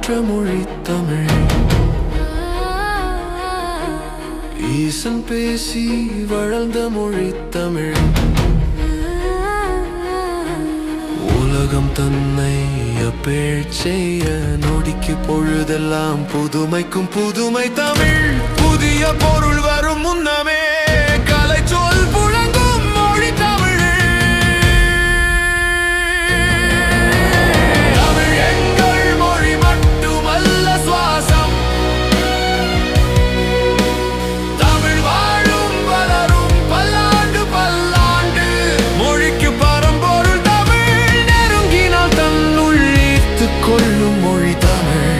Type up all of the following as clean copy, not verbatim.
பெற்ற மொழி தமிழ். ஈசன் பேசி வளர்ந்த மொழி தமிழ். உலகம் தன்னை அப்பேர் செய்ய நொடிக்கு பொழுதெல்லாம் புதுமைக்கும் புதுமை தமிழ். புதிய பொருள் வரும் முன்னமே கலை சொல் புழங்கும் மொழி தமிழ். தமிழ் எங்கள் மொழி மட்டுமல்ல சுவாசம். தமிழ் வாழும் வளரும் பல்லாண்டு பல்லாண்டு. மொழிக்கு பரம்பொருள் தமிழ். நெருங்கினால் தன்னுள் ஈர்த்துக் கொள்ளும் மொழி தமிழ்.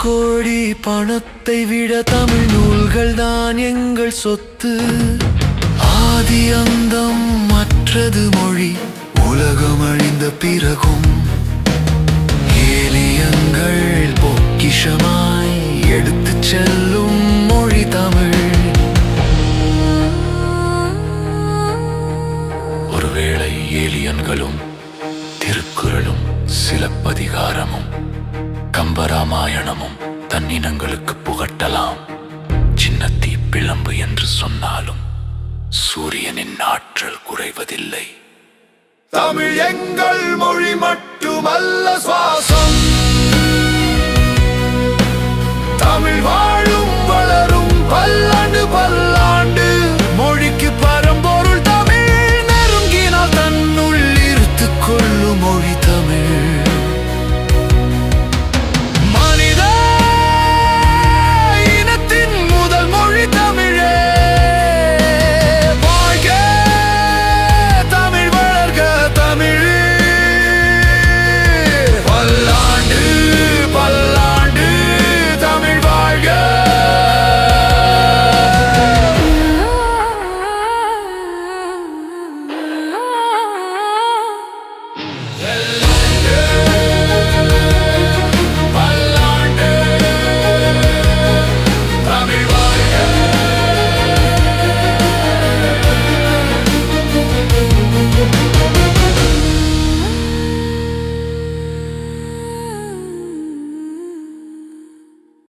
கோடி பணத்தை விட தமிழ் நூல்கள் தான் எங்கள் சொத்து. ஆதி அந்தம் மற்றது மொழி. உலகம் அழிந்த பிறகும் ஏலியங்கள் பொக்கிஷமாய் எடுத்துச் செல்லும் மொழி தமிழ். ஒருவேளை ஏலியன்களும் திருக்குறளும் சிலப்பதிகாரமும் கம்பராமாயணமும் தன்னினங்களுக்கு புகட்டலாம். சின்ன தீப்பிழம்பு என்று சொன்னாலும் சூரியனின் ஆற்றல் குறைவதில்லை. தமிழ் எங்கள் மொழி மட்டுமல்ல சுவாசம். தமிழ்